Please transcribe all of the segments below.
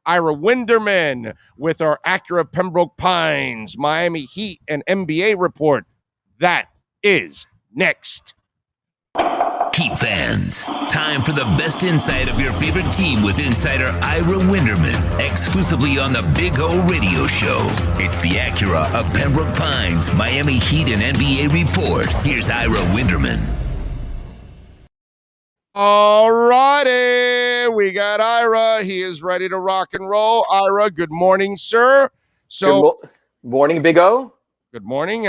Ira Winderman with our Acura Pembroke Pines, Miami Heat, and NBA report. That is next. Heat fans, time for the best insight of your favorite team with insider Ira Winderman, exclusively on the Big O Radio Show. It's the Acura of Pembroke Pines, Miami Heat and NBA report. Here's Ira Winderman. All righty, we got Ira. He is ready to rock and roll. Ira, good morning, sir. Morning, Big O. Good morning.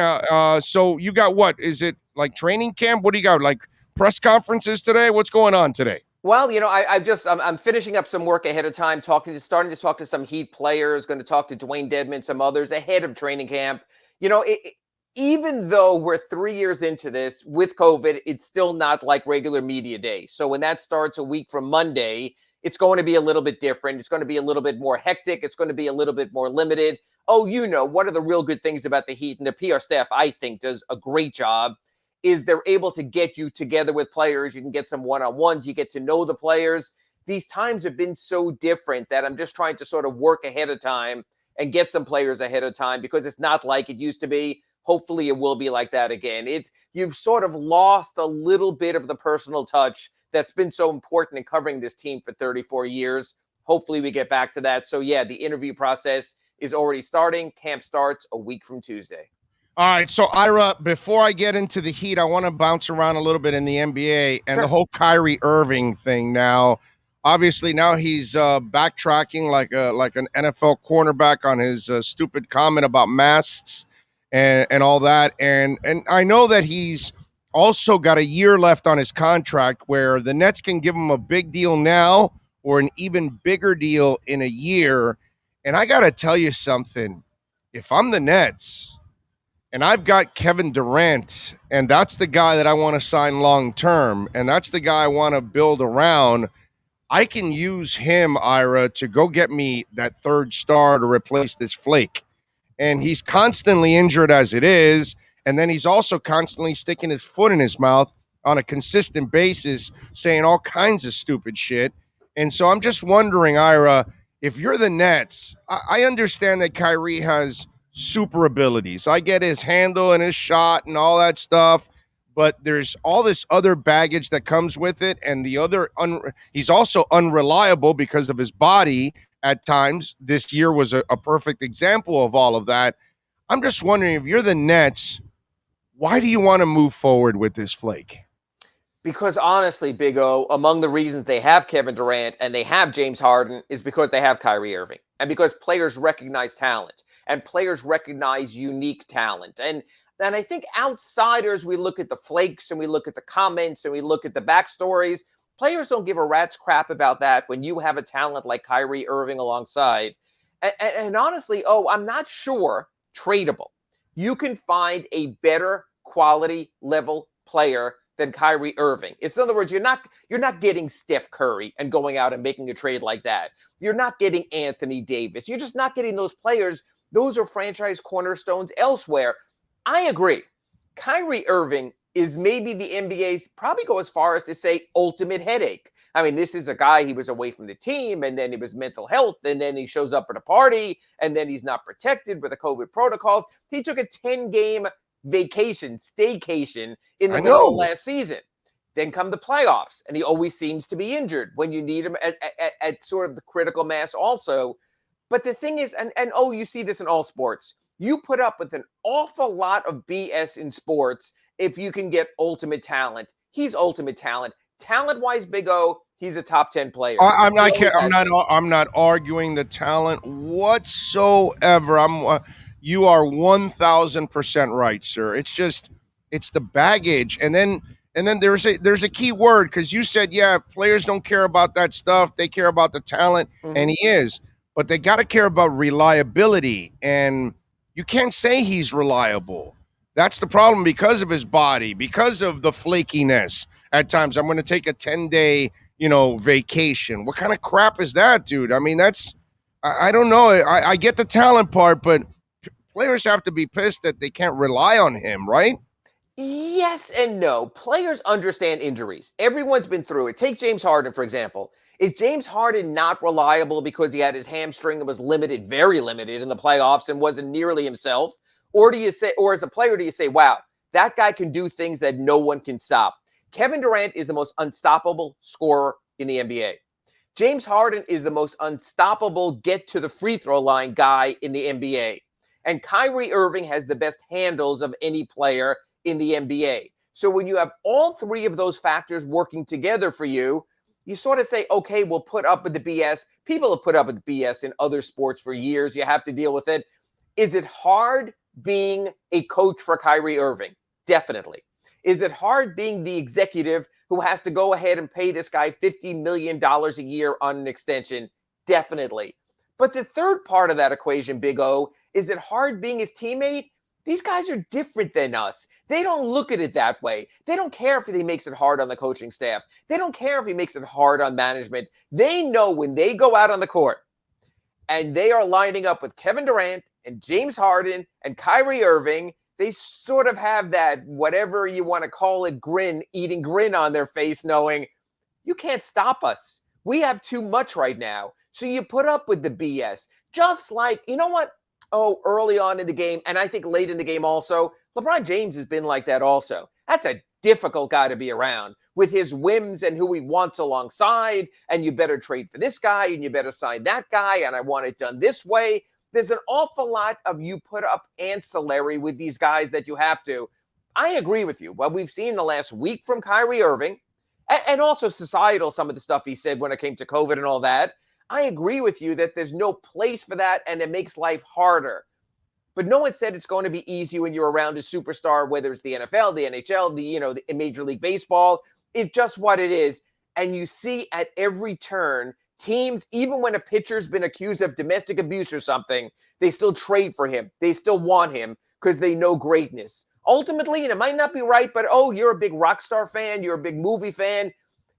So you got what? Is it like training camp? What do you got? Like press conferences today? What's going on today? Well, I'm finishing up some work ahead of time, starting to talk to some Heat players, going to talk to Dwayne Dedmon, some others ahead of training camp. Even though we're 3 years into this with COVID, it's still not like regular media day. So when that starts a week from Monday, it's going to be a little bit different. It's going to be a little bit more hectic. It's going to be a little bit more limited. One of the real good things about the Heat, and the PR staff, I think, does a great job, is they're able to get you together with players. You can get some one-on-ones. You get to know the players. These times have been so different that I'm just trying to sort of work ahead of time and get some players ahead of time, because it's not like it used to be. Hopefully it will be like that again. You've sort of lost a little bit of the personal touch that's been so important in covering this team for 34 years. Hopefully we get back to that. So yeah, the interview process is already starting. Camp starts a week from Tuesday. All right, so Ira, before I get into the Heat, I want to bounce around a little bit in the NBA and Sure. the whole Kyrie Irving thing now. Obviously, now he's backtracking like an NFL cornerback on his stupid comment about masks and all that. And I know that he's also got a year left on his contract where the Nets can give him a big deal now or an even bigger deal in a year. And I got to tell you something. If I'm the Nets and I've got Kevin Durant, and that's the guy that I want to sign long term, and that's the guy I want to build around, I can use him, Ira, to go get me that third star to replace this flake. And he's constantly injured as it is. And then he's also constantly sticking his foot in his mouth on a consistent basis, saying all kinds of stupid shit. And so I'm just wondering, Ira, if you're the Nets, I understand that Kyrie has super abilities. I get his handle and his shot and all that stuff. But there's all this other baggage that comes with it. And he's also unreliable because of his body at times. This year was a perfect example of all of that. I'm just wondering, if you're the Nets, why do you want to move forward with this flake? Because honestly, Big O, among the reasons they have Kevin Durant and they have James Harden is because they have Kyrie Irving, and because players recognize talent and players recognize unique talent. And I think outsiders, we look at the flakes and we look at the comments and we look at the backstories. Players don't give a rat's crap about that when you have a talent like Kyrie Irving alongside. And honestly, I'm not sure tradable. You can find a better quality level player than Kyrie Irving. It's, in other words, you're not getting Steph Curry and going out and making a trade like that. You're not getting Anthony Davis. You're just not getting those players. Those are franchise cornerstones elsewhere. I agree. Kyrie Irving is maybe the NBA's, probably go as far as to say, ultimate headache. I mean, this is a guy, he was away from the team, and then it was mental health, and then he shows up at a party, and then he's not protected with the COVID protocols. He took a 10-game staycation in the middle of last season. Then come the playoffs, and he always seems to be injured when you need him at sort of the critical mass also. But the thing is, and you see this in all sports, you put up with an awful lot of BS in sports if you can get ultimate talent. He's ultimate talent. Talent-wise, Big O, he's a top 10 player. I'm not arguing the talent whatsoever. You are 1,000% right, sir. It's the baggage, and then there's a key word, because you said, yeah, players don't care about that stuff. They care about the talent, and he is, but they got to care about reliability, and you can't say he's reliable. That's the problem, because of his body, because of the flakiness. At times, I'm going to take a 10-day, vacation. What kind of crap is that, dude? I mean, I don't know. I get the talent part, but players have to be pissed that they can't rely on him, right? Yes and no. Players understand injuries. Everyone's been through it. Take James Harden, for example. Is James Harden not reliable because he had his hamstring and was limited, very limited in the playoffs and wasn't nearly himself? Or do you say, or as a player, do you say, wow, that guy can do things that no one can stop? Kevin Durant is the most unstoppable scorer in the NBA. James Harden is the most unstoppable get to the free throw line guy in the NBA. And Kyrie Irving has the best handles of any player in the NBA. So when you have all three of those factors working together for you, you sort of say, okay, we'll put up with the BS. People have put up with BS in other sports for years. You have to deal with it. Is it hard being a coach for Kyrie Irving? Definitely. Is it hard being the executive who has to go ahead and pay this guy $50 million a year on an extension? Definitely. But the third part of that equation, Big O, is it hard being his teammate? These guys are different than us. They don't look at it that way. They don't care if he makes it hard on the coaching staff. They don't care if he makes it hard on management. They know when they go out on the court and they are lining up with Kevin Durant and James Harden and Kyrie Irving, they sort of have that, whatever you want to call it, eating grin on their face, knowing you can't stop us. We have too much right now. So you put up with the BS. Just like, you know what? Oh, early on in the game, and I think late in the game also, LeBron James has been like that also. That's a difficult guy to be around with his whims and who he wants alongside, and you better trade for this guy, and you better sign that guy, and I want it done this way. There's an awful lot of you put up ancillary with these guys that you have to. I agree with you. What we've seen the last week from Kyrie Irving, and also societal, some of the stuff he said when it came to COVID and all that, I agree with you that there's no place for that and it makes life harder. But no one said it's going to be easy when you're around a superstar, whether it's the NFL, the NHL, the Major League Baseball. It's just what it is. And you see at every turn, teams, even when a pitcher's been accused of domestic abuse or something, they still trade for him. They still want him because they know greatness. Ultimately, and it might not be right, but oh, you're a big rock star fan, you're a big movie fan.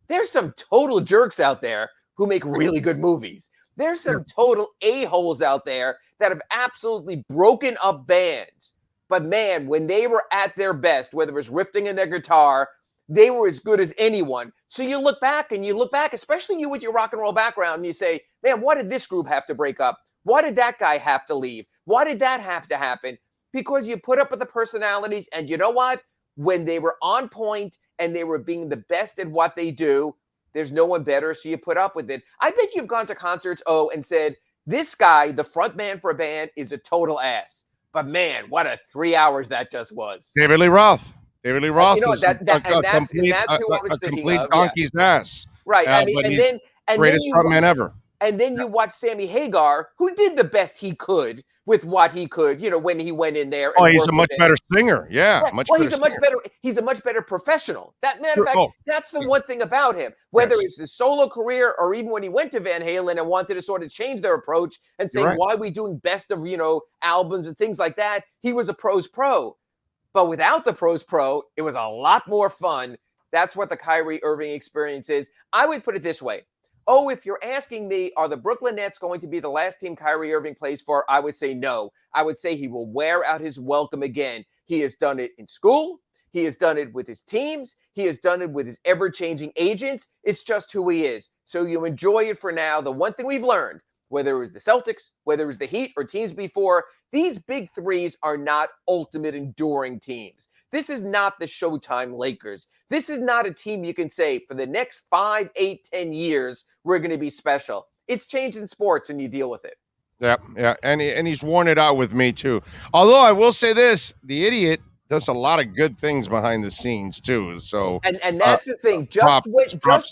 There's some total jerks out there who make really good movies. There's some total a-holes out there that have absolutely broken up bands. But man, when they were at their best, whether it was riffing in their guitar, they were as good as anyone. So you look back, especially you with your rock and roll background, and you say, man, why did this group have to break up? Why did that guy have to leave? Why did that have to happen? Because you put up with the personalities, and you know what? When they were on point and they were being the best at what they do, there's no one better, so you put up with it. I bet you've gone to concerts, and said, this guy, the front man for a band, is a total ass. But man, what a 3 hours that just was. David Lee Roth. David Lee Roth that's who I was thinking complete of. donkey's ass. Right. Greatest frontman ever. And then you watch Sammy Hagar, who did the best he could with what he could, when he went in there. He's a much better singer. Yeah, right. He's a much better professional. That matter of fact, that's the one thing about him. Whether it's his solo career or even when he went to Van Halen and wanted to sort of change their approach and say, why are we doing best of, albums and things like that? He was a pros pro. But without the pros pro, it was a lot more fun. That's what the Kyrie Irving experience is. I would put it this way. If you're asking me, are the Brooklyn Nets going to be the last team Kyrie Irving plays for? I would say no. I would say he will wear out his welcome again. He has done it in school. He has done it with his teams. He has done it with his ever-changing agents. It's just who he is. So you enjoy it for now. The one thing we've learned, whether it was the Celtics, whether it was the Heat or teams before, these big threes are not ultimate enduring teams. This is not the Showtime Lakers. This is not a team you can say for the next 5, 8, 10 years, we're going to be special. It's changing sports and you deal with it. Yeah. And he's worn it out with me too. Although I will say this, the idiot does a lot of good things behind the scenes too. So and that's the thing. Just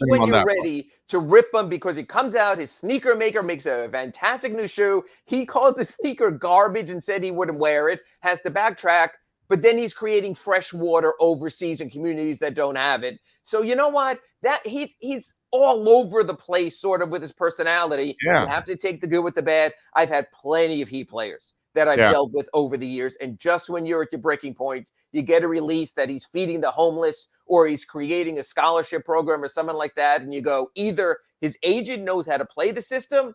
when you're ready to rip him because he comes out, his sneaker maker makes a fantastic new shoe. He calls the sneaker garbage and said he wouldn't wear it, has to backtrack. But then he's creating fresh water overseas in communities that don't have it. So you know what? That he's all over the place sort of with his personality. Yeah. You have to take the good with the bad. I've had plenty of Heat players that I've dealt with over the years. And just when you're at your breaking point, you get a release that he's feeding the homeless or he's creating a scholarship program or something like that. And you go, either his agent knows how to play the system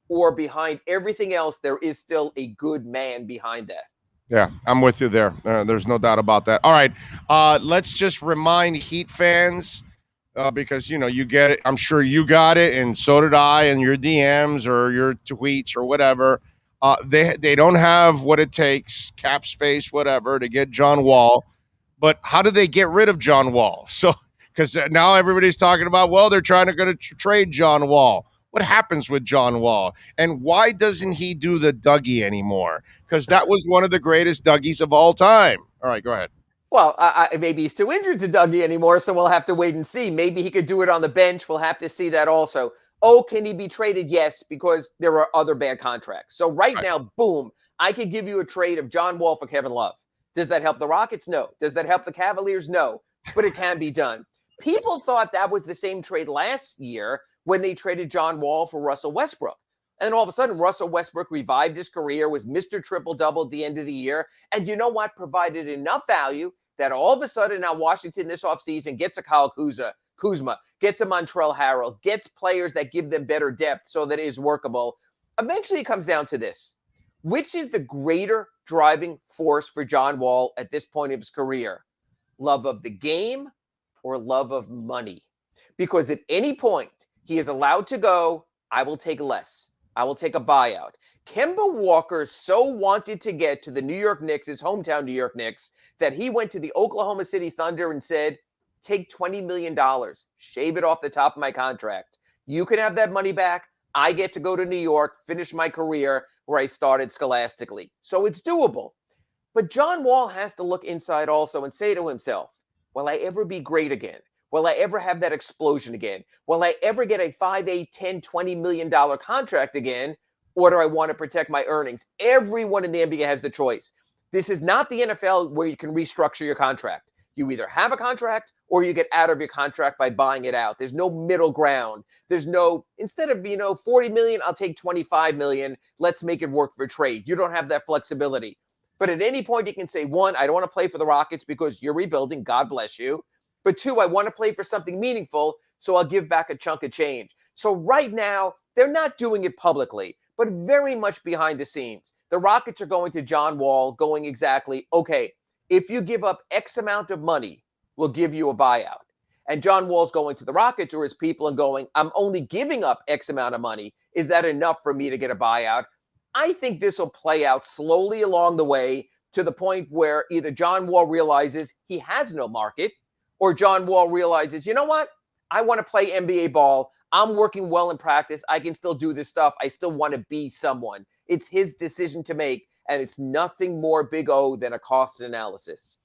or behind everything else, there is still a good man behind that. Yeah, I'm with you there. There's no doubt about that. All right, let's just remind Heat fans because you get it. I'm sure you got it, and so did I, and your DMs or your tweets or whatever. They don't have what it takes, cap space, whatever, to get John Wall. But how do they get rid of John Wall? So because now everybody's talking about, well, they're trying to go to trade John Wall. What happens with John Wall, and why doesn't he do the Dougie anymore? Because that was one of the greatest Dougies of all time. All right, go ahead. Well, maybe he's too injured to Dougie anymore, so we'll have to wait and see. Maybe he could do it on the bench. We'll have to see that also. Oh, can he be traded? Yes, because there are other bad contracts. So right now, boom, I could give you a trade of John Wall for Kevin Love. Does that help the Rockets? No. Does that help the Cavaliers? No. But it can be done. People thought that was the same trade last year when they traded John Wall for Russell Westbrook. And then all of a sudden, Russell Westbrook revived his career, was Mr. Triple-Double at the end of the year. And you know what? Provided enough value that all of a sudden now Washington this offseason gets a Kyle Kuzma, gets a Montrezl Harrell, gets players that give them better depth so that it is workable. Eventually it comes down to this. Which is the greater driving force for John Wall at this point of his career? Love of the game or love of money? Because at any point he is allowed to go, I will take less. I will take a buyout. Kemba Walker so wanted to get to the New York Knicks, his hometown New York Knicks, that he went to the Oklahoma City Thunder and said, take $20 million, shave it off the top of my contract. You can have that money back. I get to go to New York, finish my career where I started scholastically. So it's doable. But John Wall has to look inside also and say to himself, will I ever be great again? Will I ever have that explosion again? Will I ever get a 5, 8, 10, $20 million contract again? Or do I want to protect my earnings? Everyone in the NBA has the choice. This is not the NFL where you can restructure your contract. You either have a contract or you get out of your contract by buying it out. There's no middle ground. There's no, instead of, 40 million, I'll take 25 million. Let's make it work for trade. You don't have that flexibility. But at any point you can say, one, I don't want to play for the Rockets because you're rebuilding. God bless you. But two, I want to play for something meaningful. So I'll give back a chunk of change. So right now, they're not doing it publicly, but very much behind the scenes. The Rockets are going to John Wall, going exactly, okay, if you give up X amount of money, we'll give you a buyout. And John Wall's going to the Rockets or his people and going, I'm only giving up X amount of money. Is that enough for me to get a buyout? I think this will play out slowly along the way to the point where either John Wall realizes he has no market or John Wall realizes, you know what? I want to play NBA ball. I'm working well in practice. I can still do this stuff. I still want to be someone. It's his decision to make, and it's nothing more Big O than a cost analysis.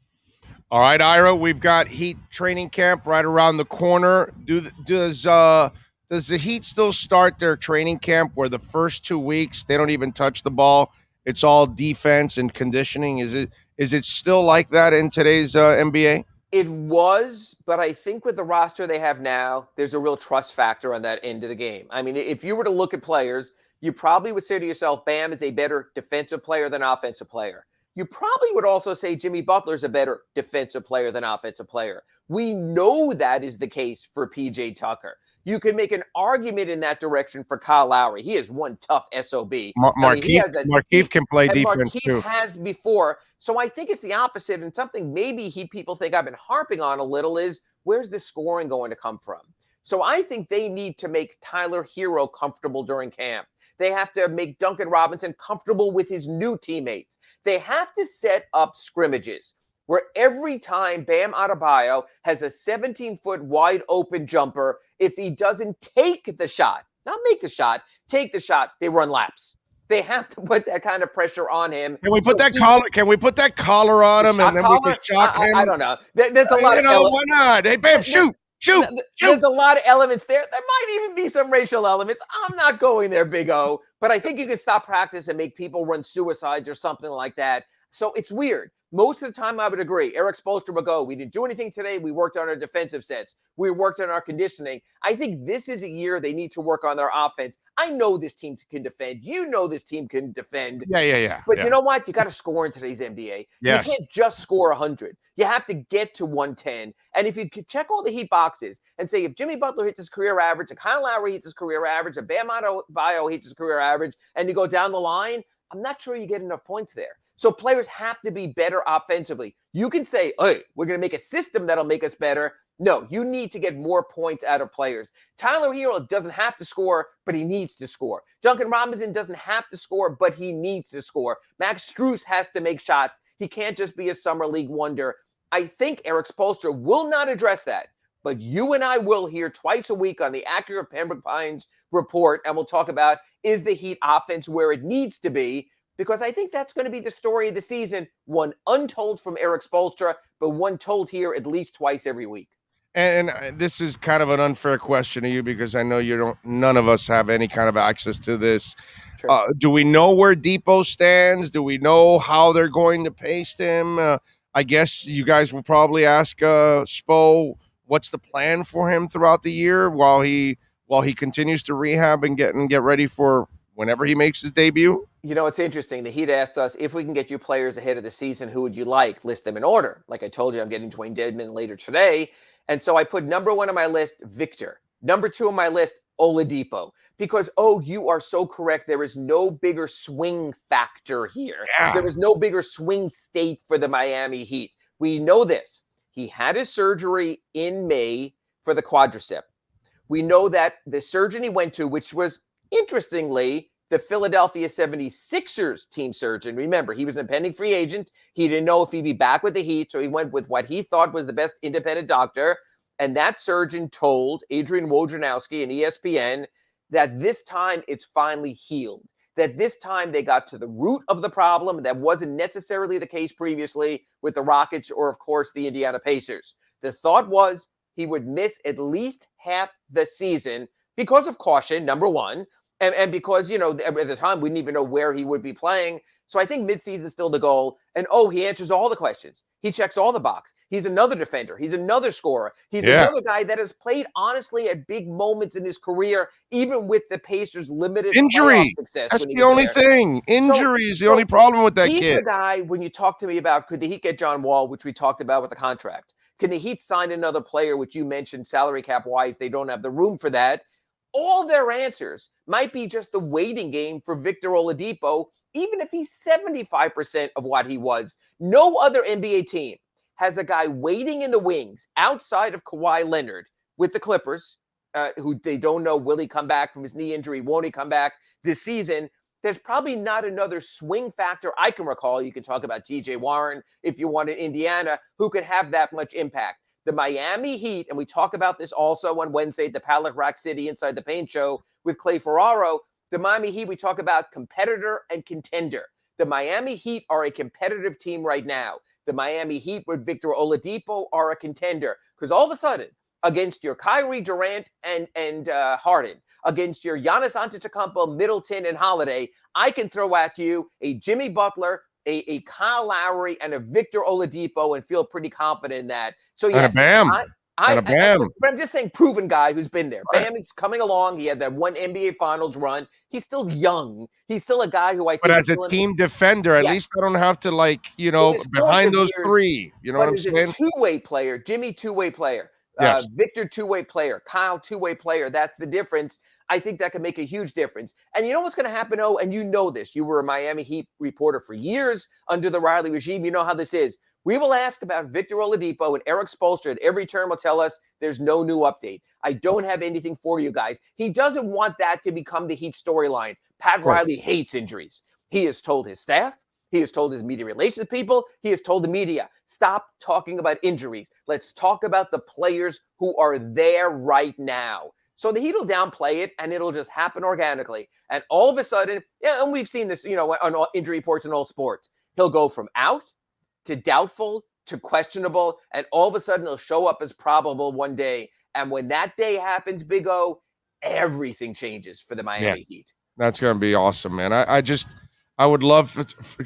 All right, Ira, we've got Heat training camp right around the corner. Does the Heat still start their training camp where the first 2 weeks they don't even touch the ball? It's all defense and conditioning. Is it still like that in today's NBA? It was, but I think with the roster they have now, there's a real trust factor on that end of the game. I mean, if you were to look at players, you probably would say to yourself, Bam is a better defensive player than offensive player. You probably would also say Jimmy Butler is a better defensive player than offensive player. We know that is the case for PJ Tucker. You can make an argument in that direction for Kyle Lowry. He is one tough SOB. Markieff can play defense too. Markieff has before. So I think it's the opposite. And something maybe people think I've been harping on a little is, where's the scoring going to come from? So I think they need to make Tyler Hero comfortable during camp. They have to make Duncan Robinson comfortable with his new teammates. They have to set up scrimmages where every time Bam Adebayo has a 17-foot wide open jumper, if he doesn't take the shot, not make the shot, take the shot, they run laps. They have to put that kind of pressure on him. Can we put that collar? Can we put that collar on him and then we can shock him? I don't know. There's a lot of why not? Hey, Bam, shoot. There's a lot of elements there. There might even be some racial elements. I'm not going there, Big O. But I think you could stop practice and make people run suicides or something like that. So it's weird. Most of the time, I would agree. Eric Spoelstra would go, we didn't do anything today. We worked on our defensive sets. We worked on our conditioning. I think this is a year they need to work on their offense. I know this team can defend. You know this team can defend. Yeah. But you know what? You got to score in today's NBA. Yes. You can't just score 100. You have to get to 110. And if you check all the Heat boxes and say if Jimmy Butler hits his career average, and Kyle Lowry hits his career average, and Bam Adebayo hits his career average, and you go down the line, I'm not sure you get enough points there. So players have to be better offensively. You can say, hey, we're going to make a system that'll make us better. No, you need to get more points out of players. Tyler Hero doesn't have to score, but he needs to score. Duncan Robinson doesn't have to score, but he needs to score. Max Strus has to make shots. He can't just be a summer league wonder. I think Eric Spoelstra will not address that, but you and I will hear twice a week on the Acura Pembroke Pines report, and we'll talk about, is the Heat offense where it needs to be? Because I think that's going to be the story of the season, one untold from Eric Spoelstra, but one told here at least twice every week. And this is kind of an unfair question to you because I know none of us have any kind of access to this. Sure. Do we know where Depot stands? Do we know how they're going to pace him? I guess you guys will probably ask Spo what's the plan for him throughout the year while he continues to rehab and get ready for whenever he makes his debut. You know, it's interesting. The Heat asked us, if we can get you players ahead of the season, who would you like? List them in order. Like I told you, I'm getting Dwayne Dedmon later today. And so I put number 1 on my list, Victor. Number 2 on my list, Oladipo. Because, you are so correct. There is no bigger swing factor here. Yeah. There is no bigger swing state for the Miami Heat. We know this. He had his surgery in May for the quadricep. We know that the surgeon he went to, which was, interestingly, the Philadelphia 76ers team surgeon. Remember, he was an impending free agent. He didn't know if he'd be back with the Heat, so he went with what he thought was the best independent doctor. And that surgeon told Adrian Wojnarowski and ESPN that this time it's finally healed, that this time they got to the root of the problem. That wasn't necessarily the case previously with the Rockets or, of course, the Indiana Pacers. The thought was he would miss at least half the season because of caution, number 1. And because, at the time, we didn't even know where he would be playing. So I think midseason is still the goal. And, he answers all the questions. He checks all the box. He's another defender. He's another scorer. He's another guy that has played, honestly, at big moments in his career, even with the Pacers' limited injury success. That's the only thing. Injury is the only problem with that he's kid. The guy, when you talk to me about, could the Heat get John Wall, which we talked about with the contract? Can the Heat sign another player, which you mentioned salary cap-wise, they don't have the room for that? All their answers might be just the waiting game for Victor Oladipo, even if he's 75% of what he was. No other NBA team has a guy waiting in the wings outside of Kawhi Leonard with the Clippers, who they don't know, will he come back from his knee injury? Won't he come back this season? There's probably not another swing factor I can recall. You can talk about TJ Warren if you want in Indiana, who could have that much impact. The Miami Heat, and we talk about this also on Wednesday at the Pallet Rack City Inside the Paint show with Clay Ferraro. The Miami Heat, we talk about competitor and contender. The Miami Heat are a competitive team right now. The Miami Heat with Victor Oladipo are a contender. Because all of a sudden, against your Kyrie Durant and Harden, against your Giannis Antetokounmpo, Middleton, and Holiday, I can throw at you a Jimmy Butler, a Kyle Lowry, and a Victor Oladipo and feel pretty confident in that. So, yes, and a Bam. But I'm just saying proven guy who's been there. Right. Bam is coming along. He had that one NBA Finals run. He's still young. He's still a guy who I think. But as a team defender, at least I don't have to, behind those three. You know what I'm saying? A two-way player. Jimmy, two-way player. Yes. Victor, two-way player. Kyle, two-way player. That's the difference. I think that can make a huge difference. And you know what's going to happen, and you know this. You were a Miami Heat reporter for years under the Riley regime. You know how this is. We will ask about Victor Oladipo, and Eric Spoelstra at every turn will tell us there's no new update. I don't have anything for you guys. He doesn't want that to become the Heat storyline. Pat Riley hates injuries. He has told his staff. He has told his media relations people. He has told the media, stop talking about injuries. Let's talk about the players who are there right now. So the Heat will downplay it, and it'll just happen organically. And all of a sudden, and we've seen this, on all injury reports in all sports. He'll go from out to doubtful to questionable, and all of a sudden he'll show up as probable one day. And when that day happens, Big O, everything changes for the Miami Heat. That's going to be awesome, man. I would love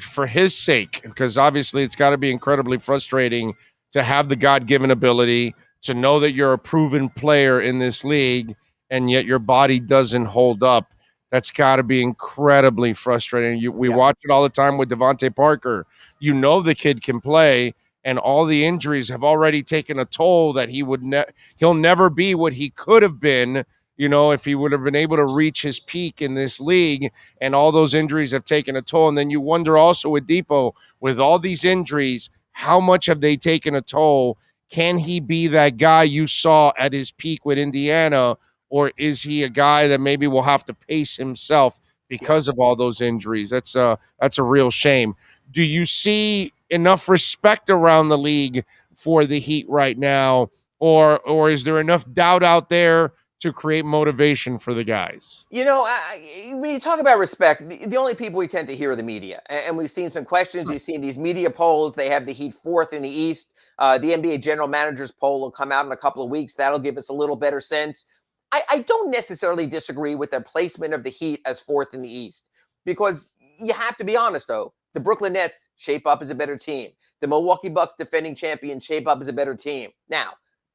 for his sake, because obviously it's got to be incredibly frustrating to have the God-given ability to know that you're a proven player in this league, and yet your body doesn't hold up. That's got to be incredibly frustrating. We watch it all the time with Devontae Parker. You know the kid can play, and all the injuries have already taken a toll that he'll never be what he could have been, if he would have been able to reach his peak in this league. And all those injuries have taken a toll. And then you wonder also with Depot, with all these injuries, how much have they taken a toll? Can he be that guy you saw at his peak with Indiana, or is he a guy that maybe will have to pace himself because of all those injuries? That's a real shame. Do you see enough respect around the league for the Heat right now, or is there enough doubt out there to create motivation for the guys? You know, when you talk about respect, the only people we tend to hear are the media. And we've seen some questions. We've seen these media polls. They have the Heat fourth in the East. The NBA general managers poll will come out in a couple of weeks. That'll give us a little better sense. I don't necessarily disagree with their placement of the Heat as fourth in the East, because you have to be honest, though. The Brooklyn Nets shape up as a better team. The Milwaukee Bucks, defending champion, shape up as a better team. Now,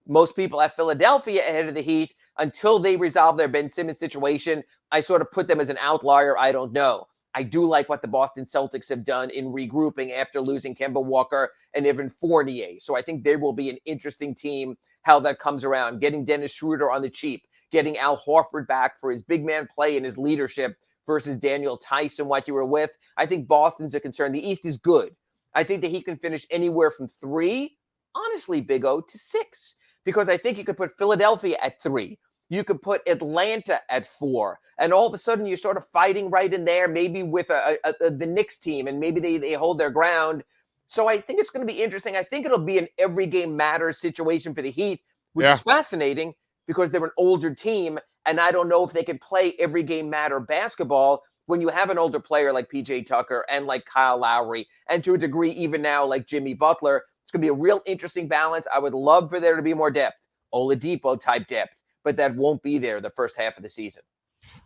most people have Philadelphia ahead of the Heat until they resolve their Ben Simmons situation. I sort of put them as an outlier. I don't know. I do like what the Boston Celtics have done in regrouping after losing Kemba Walker and Evan Fournier. So I think there will be an interesting team, how that comes around. Getting Dennis Schroeder on the cheap, getting Al Horford back for his big man play and his leadership versus Daniel Tice and what you were with. I think Boston's a concern. The East is good. I think that he can finish anywhere from 3, honestly, Big O, to 6. Because I think you could put Philadelphia at 3. You could put Atlanta at 4. And all of a sudden, you're sort of fighting right in there, maybe with the Knicks team, and maybe they hold their ground. So I think it's going to be interesting. I think it'll be an every game matters situation for the Heat, which is fascinating because they're an older team. And I don't know if they could play every game matter basketball when you have an older player like PJ Tucker and like Kyle Lowry, and to a degree, even now, like Jimmy Butler. It's going to be a real interesting balance. I would love for there to be more depth, Oladipo type depth, but that won't be there the first half of the season.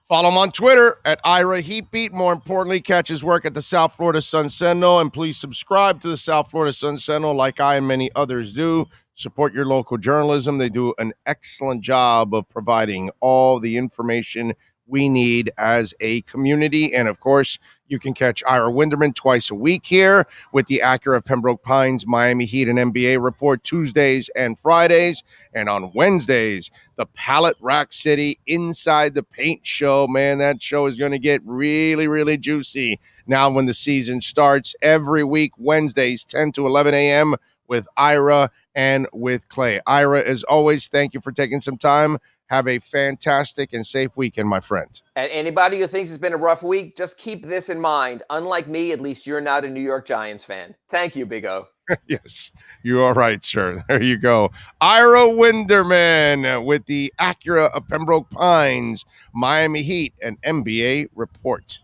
Follow him on Twitter at Ira Heatbeat. More importantly, catch his work at the South Florida Sun Sentinel, and please subscribe to the South Florida Sun Sentinel like I and many others do. Support your local journalism. They do an excellent job of providing all the information we need as a community. And of course, you can catch Ira Winderman twice a week here with the Acura Pembroke Pines Miami Heat and NBA report Tuesdays and Fridays. And on Wednesdays, the Pallet Rack City Inside the Paint show. Man, that show is going to get really, really juicy now when the season starts. Every week, Wednesdays, 10 to 11 a.m. with Ira and with Clay. Ira, as always, thank you for taking some time. Have a fantastic and safe weekend, my friend. And anybody who thinks it's been a rough week, just keep this in mind. Unlike me, at least you're not a New York Giants fan. Thank you, Big O. Yes, you are right, sir. There you go. Ira Winderman with the Acura of Pembroke Pines, Miami Heat, and NBA report.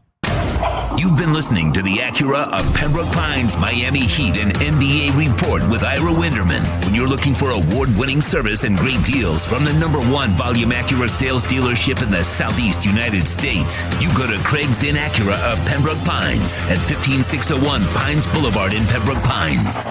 You've been listening to the Acura of Pembroke Pines Miami Heat and NBA report with Ira Winderman. When you're looking for award-winning service and great deals from the #1 volume Acura sales dealership in the Southeast United States, you go to Craig's Inn Acura of Pembroke Pines at 15601 Pines Boulevard in Pembroke Pines.